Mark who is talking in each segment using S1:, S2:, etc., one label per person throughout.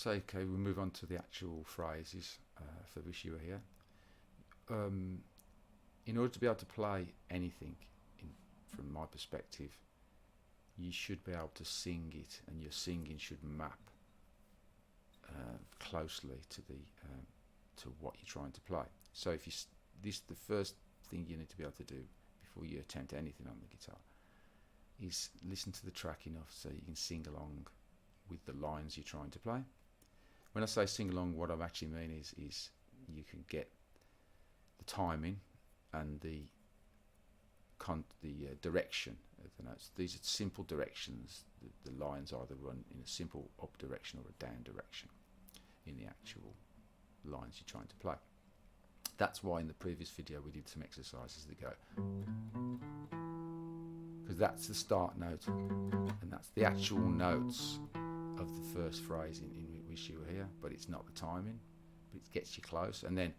S1: say, okay, we move on to the actual phrases for Wish You Were Here. In order to be able to play anything, from my perspective, you should be able to sing it, and your singing should map closely to what you're trying to play. So if the first thing you need to be able to do before you attempt anything on the guitar is listen to the track enough so you can sing along with the lines you're trying to play. When I say sing along, what I actually mean is you can get the timing and the direction of the notes. These are simple directions. The lines either run in a simple up direction or a down direction in the actual lines you're trying to play. That's why in the previous video we did some exercises that go, because that's the start note and that's the actual notes of the first phrase in Wish You Were Here, but it's not the timing, but it gets you close. And then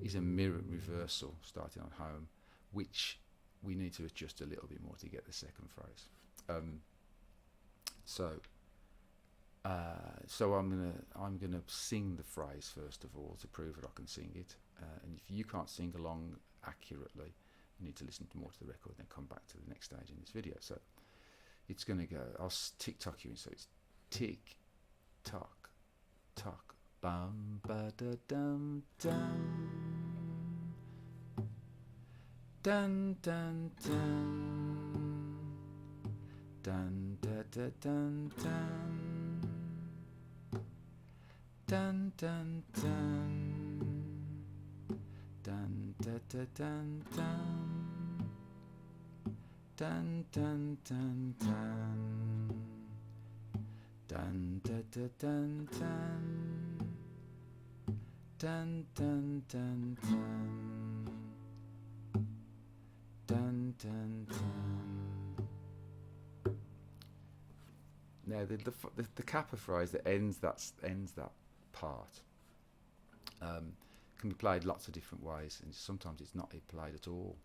S1: is a mirror reversal starting on home, which we need to adjust a little bit more to get the second phrase. So I'm gonna sing the phrase first of all to prove that I can sing it. And if you can't sing along accurately, you need to listen more to the record and then come back to the next stage in this video. So it's gonna go. I'll tick tock you in. So it's tick tock tock bum ba da dum dum dun dun dun dun da da dun dun dun dun dun dun da da dun dun dun dun dun dun dun da da dun dun dun dun dun dun dun dun. Now the kappa phrase that ends that part can be played lots of different ways, and sometimes it's not played at all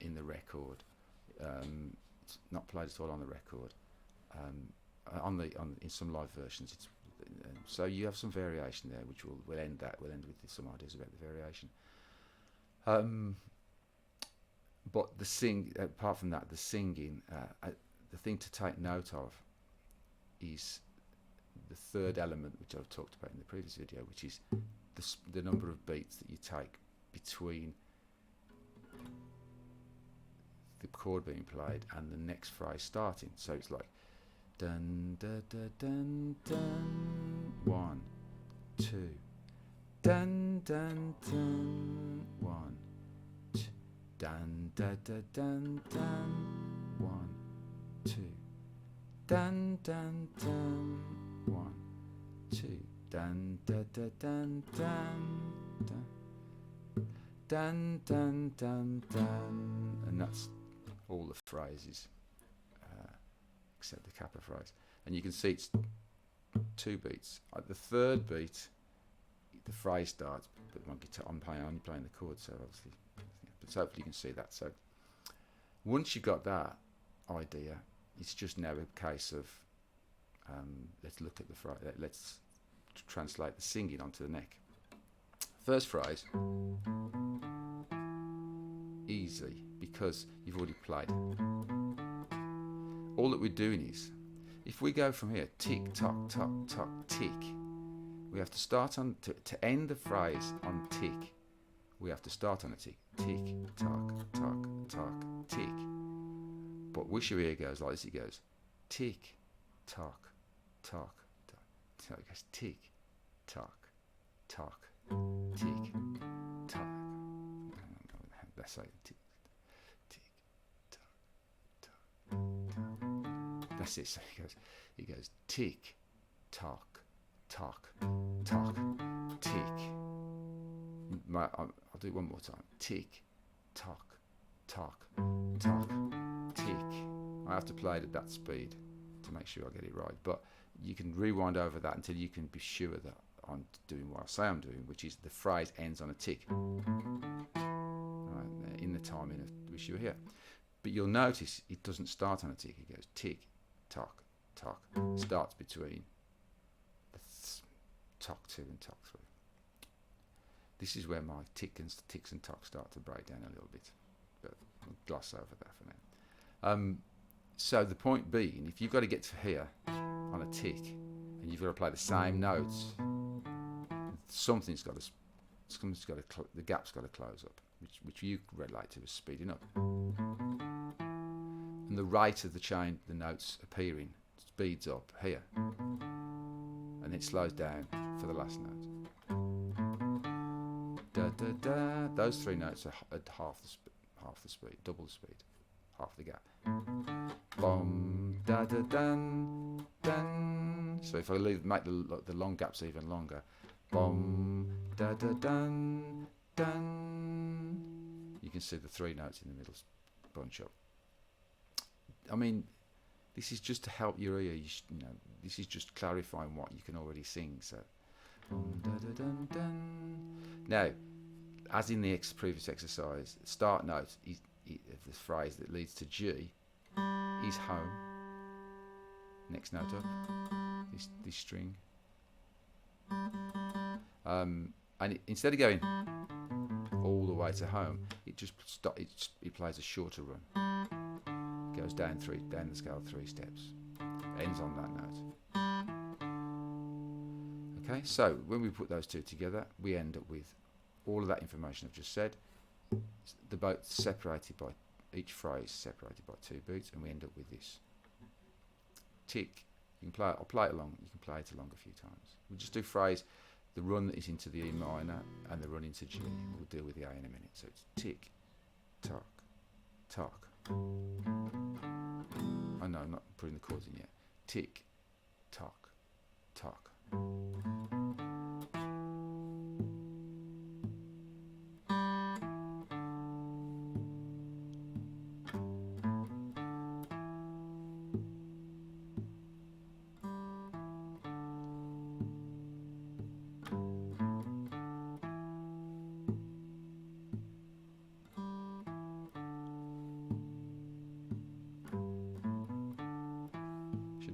S1: in the record. It's not played at all on the record. In some live versions, it's so you have some variation there, which we'll end with some ideas about the variation. But apart from that, the singing, the thing to take note of is the third element, which I've talked about in the previous video, which is the number of beats that you take between the chord being played and the next phrase starting. So it's like dun da da dun dun 1 2 dun dun dun 1 2 dun da da dun dun 1 2 dun dun dun 1 2 dun da da dun dun dun dun dun dun, and that's all the phrases except the kappa phrase. And you can see it's 2 beats. At the third beat, the phrase starts, but my guitar, I'm only playing the chord, so obviously, but hopefully you can see that. So once you've got that idea, it's just now a case of let's look at the phrase. Let's translate the singing onto the neck. First phrase, easy, because you've already played it. All that we're doing is, if we go from here, tick, tock, tock, tock, tick, we have to start on, to end the phrase on tick, we have to start on a tick. Tick, tock, tock, tock, tick. But Wish You Were Here goes like this, it goes tick, tock, tock, tock. So it goes tick, tock, tock, tick, tock. That's like tick, tick, tock, tock, tock. That's it. So it goes tick, tock, tock, tock, tick. I'll do it one more time. Tick, tock, tock, tock, tick. I have to play it at that speed to make sure I get it right. But you can rewind over that until you can be sure that I'm doing what I say I'm doing, which is the phrase ends on a tick. Right, in the timing of Wish You Were Here. But you'll notice it doesn't start on a tick. It goes tick, tock, tock. Starts between the tock 2 and tock 3. This is where my ticks and tocks start to break down a little bit, but I'll gloss over that for now. So the point being, if you've got to get to here on a tick, and you've got to play the same notes, the gap's got to close up, which you relate to as speeding up. And the rate of the notes appearing speeds up here, and it slows down for the last note. Da, da, da. Those 3 notes are at half the speed, double the speed, half the gap. Bom, da da dun, dun. So if I make the long gaps even longer, bom, da da dun, dun. You can see the 3 notes in the middle bunch up. I mean, this is just to help your ear. You know, this is just clarifying what you can already sing. So, da, da, dun, dun. Now, as in the previous exercise, the start note of the phrase that leads to G is home. Next note up, this string. And instead of going all the way to home, it plays a shorter run. Goes down the scale 3 steps. Ends on that note. Okay, so when we put those 2 together, we end up with all of that information I've just said. The both separated by each phrase separated by 2 beats, and we end up with this tick. You can play it. I'll play it along. You can play it along a few times. We'll just do phrase, the run that is into the E minor and the run into G. We'll deal with the A in a minute. So it's tick, tock, tock. I know I'm not putting the chords in yet. Tick, tock, tock.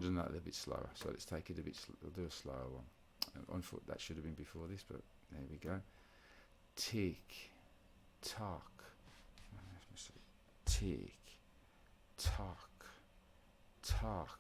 S1: Done that a little bit slower, so let's take it a bit. I'll do a slower one. On foot, that should have been before this, but there we go. Tick, tock. Tick, tock, tock.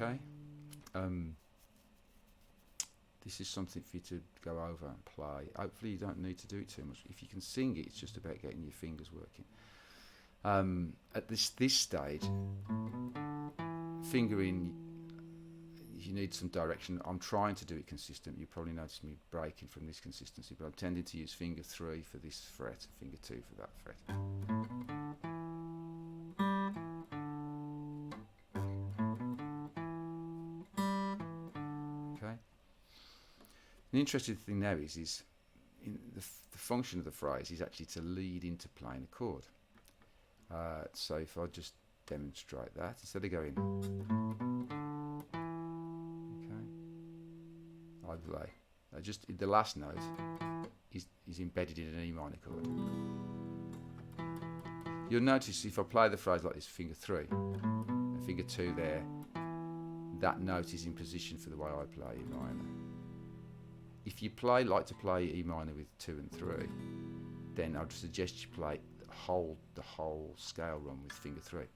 S1: Okay, this is something for you to go over and play. Hopefully you don't need to do it too much. If you can sing it, it's just about getting your fingers working. At this stage, fingering, you need some direction. I'm trying to do it consistent. You probably noticed me breaking from this consistency, but I'm tending to use finger 3 for this fret, finger 2 for that fret. The interesting thing now is in the function of the phrase is actually to lead into playing a chord. So if I just demonstrate that, instead of going, okay, I play. Just the last note is embedded in an E minor chord. You'll notice if I play the phrase like this, finger 3, and finger 2 there, that note is in position for the way I play E minor. If you like to play E minor with 2 and 3, then I'd suggest you play the whole scale run with finger 3,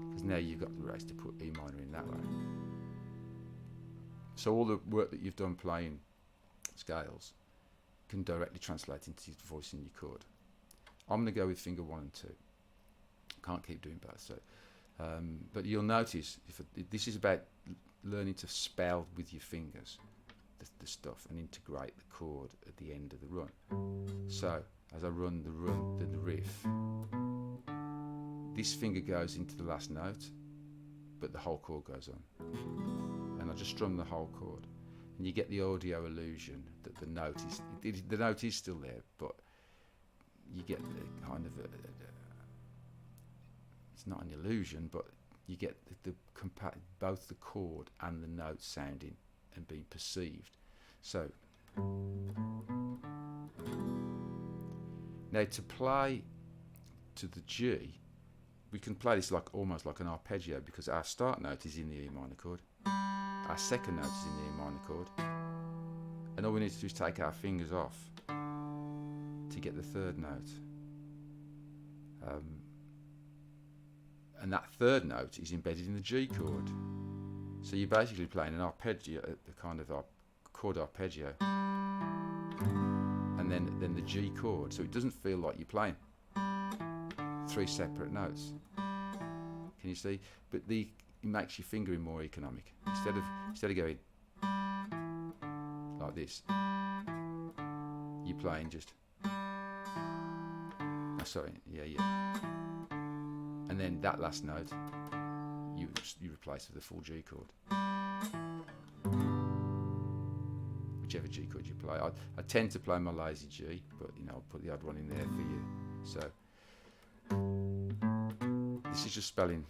S1: because now you've got the race to put E minor in that way. So all the work that you've done playing scales can directly translate into voicing your chord. I'm going to go with finger 1 and 2. Can't keep doing both. So, but you'll notice this is about learning to spell with your fingers. the stuff and integrate the chord at the end of the run. So as I run the riff, this finger goes into the last note, but the whole chord goes on, and I just strum the whole chord, and you get the audio illusion that the note is still there, but you get the kind of it's not an illusion, but you get both the chord and the note sounding and being perceived. So now to play to the G, we can play this like almost like an arpeggio, because our start note is in the E minor chord, our second note is in the E minor chord, and all we need to do is take our fingers off to get the third note. And that third note is embedded in the G chord. So you're basically playing an arpeggio, the kind of chord arpeggio, and then the G chord. So it doesn't feel like you're playing three separate notes. Can you see? But it makes your fingering more economic. Instead of going like this, you're playing just. Oh, sorry, yeah. And then that last note, you replace with the full G chord. Whichever G chord you play. I tend to play my lazy G, but I'll put the odd one in there for you. So this is just spelling.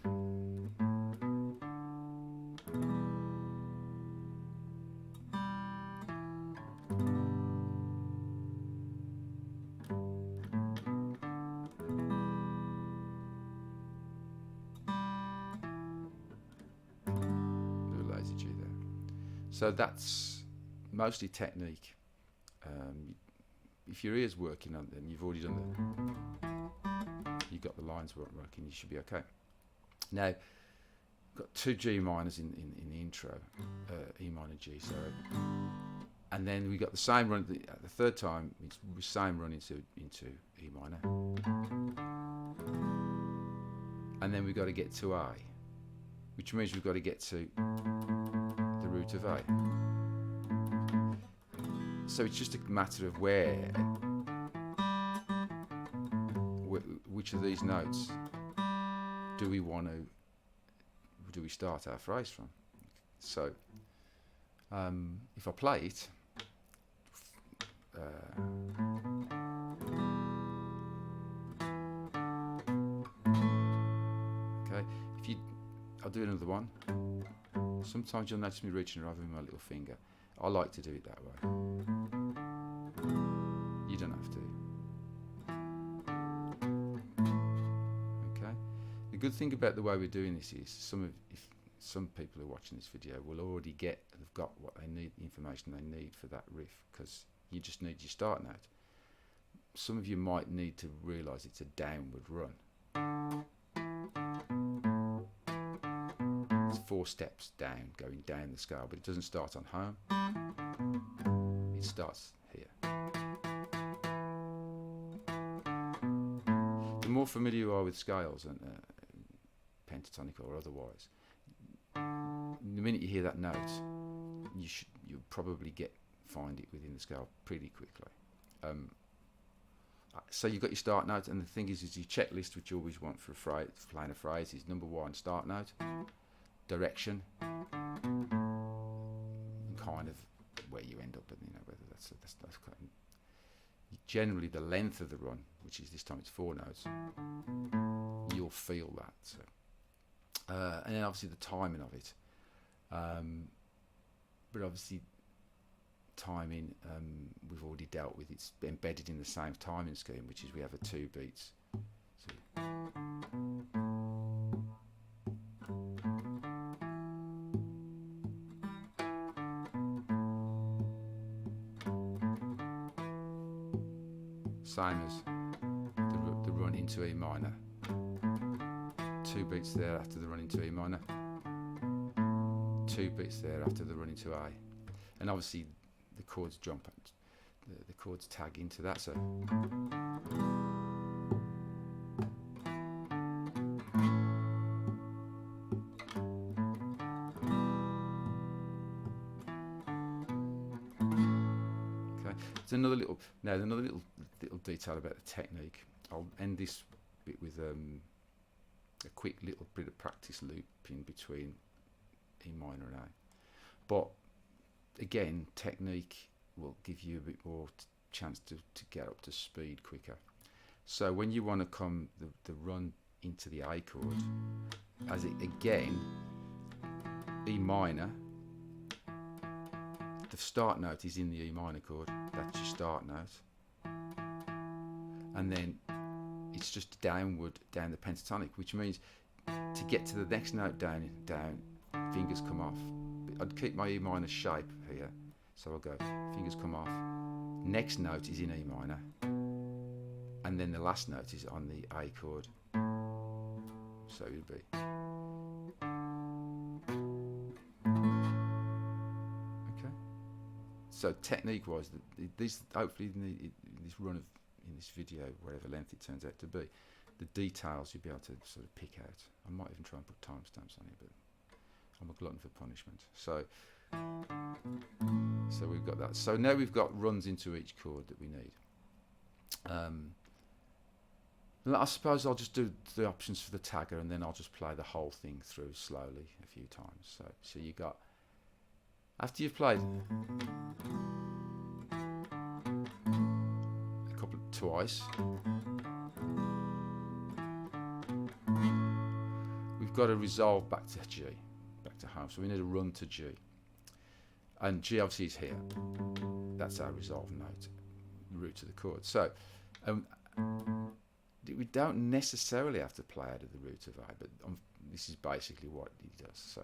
S1: Lazy G there. So that's mostly technique. If your ear's working on them, you've already done you've got the lines working, you should be okay. Now, we've got two G minors in the intro, E minor G, sorry. And then we got the same run, the third time, it's the same run into E minor. And then we've got to get to A, which means we've got to get to the root of A. So it's just a matter of which of these notes do we start our phrase from. So if I play it, okay, I'll do another one. Sometimes you'll notice me reaching over with my little finger. I like to do it that way. You don't have to. Okay. The good thing about the way we're doing this is some people who are watching this video will already have got what they need, the information they need for that riff, because you just need your start note. Some of you might need to realise it's a downward run. It's 4 steps down, going down the scale, but it doesn't start on home. It starts here. The more familiar you are with scales, and pentatonic or otherwise, the minute you hear that note, you'll probably find it within the scale pretty quickly. So you've got your start note, and the thing is your checklist, which you always want for playing a phrase, is number 1, start note, direction, kind of where you end up, and whether that's kind of, generally the length of the run, which is this time it's 4 notes. You'll feel that. So. And then obviously the timing of it. But obviously timing, we've already dealt with. It's embedded in the same timing scheme, which is we have a 2 beats. So, same as the run into E minor. 2 beats there after the run into E minor. 2 beats there after the run into A. And obviously the chords jump, the chords tag into that. So There's another little detail about the technique. I'll end this bit with a quick little bit of practice loop in between E minor and A. But again, technique will give you a bit more chance to get up to speed quicker. So when you want to come the run into the A chord, as it again, E minor, the start note is in the E minor chord, that's your start note, and then it's just downward down the pentatonic, which means to get to the next note down, fingers come off. I'd keep my E minor shape here, so I'll go fingers come off, next note is in E minor, and then the last note is on the A chord, so it would be okay. So technique wise, this hopefully in this run of in this video, whatever length it turns out to be, the details you'll be able to sort of pick out. I might even try and put timestamps on it, but I'm a glutton for punishment. So we've got that. So now we've got runs into each chord that we need. I suppose I'll just do the options for the tagger, and then I'll just play the whole thing through slowly a few times. So you got, after you've played twice, we've got to resolve back to G, back to home. So we need a run to G, and G obviously is here. That's our resolve note, the root of the chord. So we don't necessarily have to play out of the root of A, but this is basically what he does. So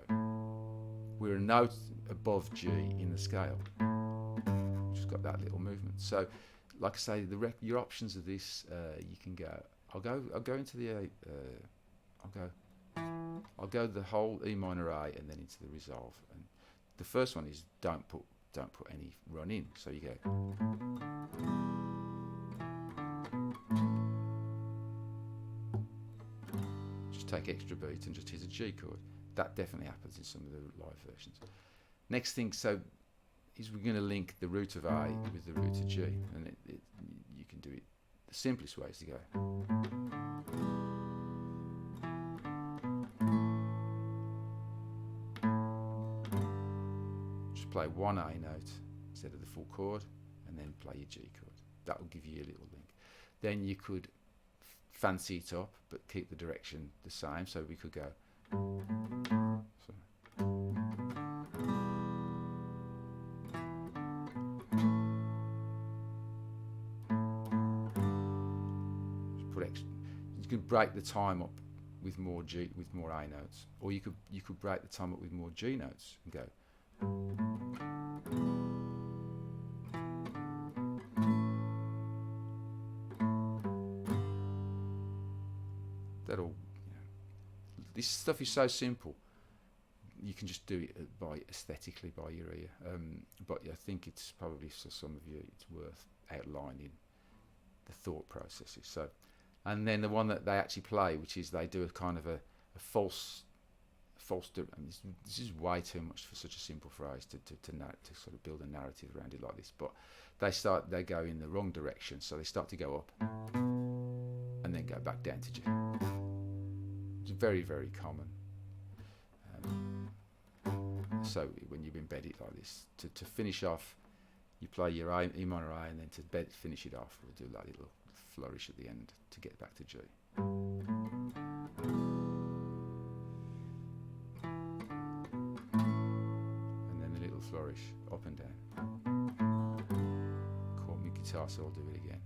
S1: we're a note above G in the scale. Just got that little movement. So like I say, your options of this, you can go. I'll go into the I'll go the whole E minor A and then into the resolve. And the first one is don't put any run in. So you go. Just take extra beat and just hit a G chord. That definitely happens in some of the live versions. Next thing, so is we're going to link the root of A with the root of G, and you can do it. The simplest way is to go. Just play one A note instead of the full chord, and then play your G chord. That will give you a little link. Then you could fancy it up, but keep the direction the same. So we could go. You could break the time up with more A notes, or you could break the time up with more G notes and go. This stuff is so simple. You can just do it aesthetically by your ear. But I think it's probably for some of you it's worth outlining the thought processes. So. And then the one that they actually play, which is they do a kind of a false. This is way too much for such a simple phrase to sort of build a narrative around it like this. But they go in the wrong direction, so they start to go up and then go back down to G. It's very, very common. So when you embed it like this, to finish off, you play your E minor A, and then to finish it off, we'll do that little flourish at the end to get back to G. And then the little flourish up and down. Caught me guitar, so I'll do it again.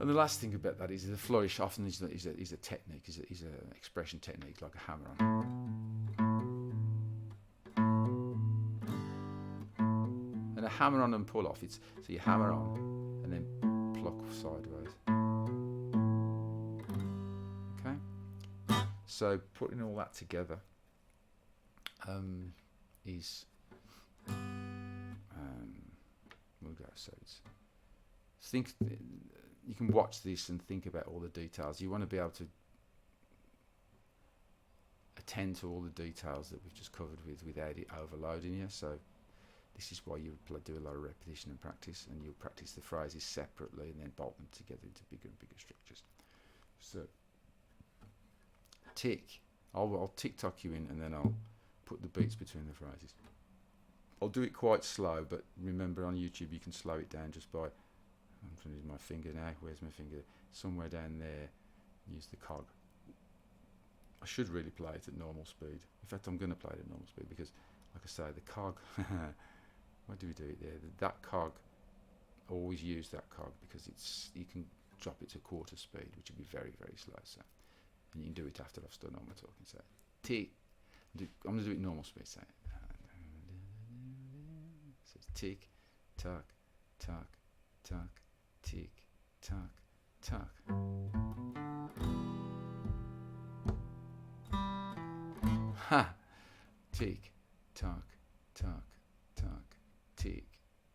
S1: And the last thing about that is the flourish often is a technique, is an expression technique, like a hammer on. And a hammer on and pull off, so you hammer on and then pluck sideways. Okay? So putting all that together is, we'll go, so it's, think, you can watch this and think about all the details. You want to be able to attend to all the details that we've just covered without it overloading you. So this is why you do a lot of repetition and practice, and you'll practice the phrases separately and then bolt them together into bigger and bigger structures. So tick, I'll tick-tock you in, and then I'll put the beats between the phrases. I'll do it quite slow, but remember on YouTube you can slow it down just by, I'm trying to use my finger now, where's my finger? Somewhere down there, use the cog. I should really play it at normal speed. In fact, I'm going to play it at normal speed because, like I say, the cog, why do we do it there? That cog, always use that cog because you can drop it to quarter speed, which would be very, very slow. So, and you can do it after I've done all my talking. So, tick, I'm going to do it normal speed. So, it's tick, tock, tock, tock, tick, tock, tock. Ha! Tick, tock, tock, tock, tick,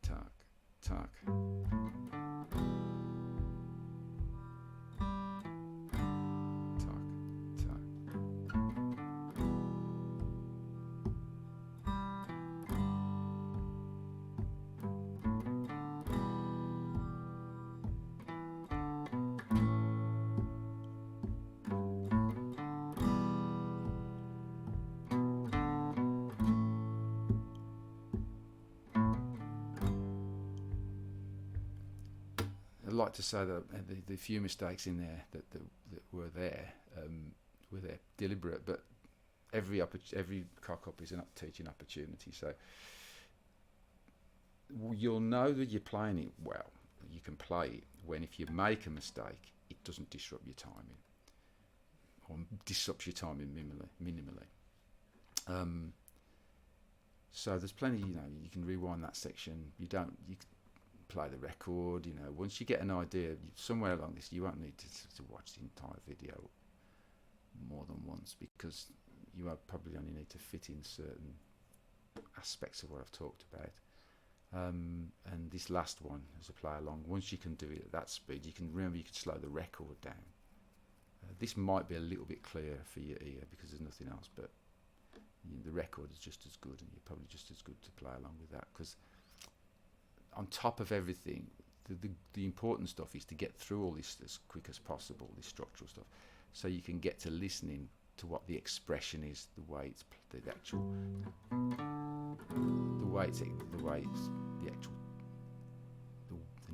S1: tock, tock. I'd like to say that the few mistakes in there that were there deliberate, but every cock up is a teaching opportunity. So you'll know that you're playing it well. You can play it when, if you make a mistake, it doesn't disrupt your timing or disrupts your timing minimally. So there's plenty. You can rewind that section. You can play the record. Once you get an idea somewhere along this, you won't need to watch the entire video more than once, because you probably only need to fit in certain aspects of what I've talked about. And this last one as a play along, once you can do it at that speed, you can slow the record down. This might be a little bit clearer for your ear because there's nothing else, but the record is just as good, and you're probably just as good to play along with that, because on top of everything, the important stuff is to get through all this as quick as possible, this structural stuff, so you can get to listening to what the expression is, the way it's the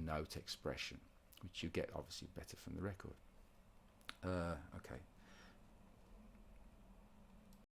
S1: note expression, which you get obviously better from the record. Okay.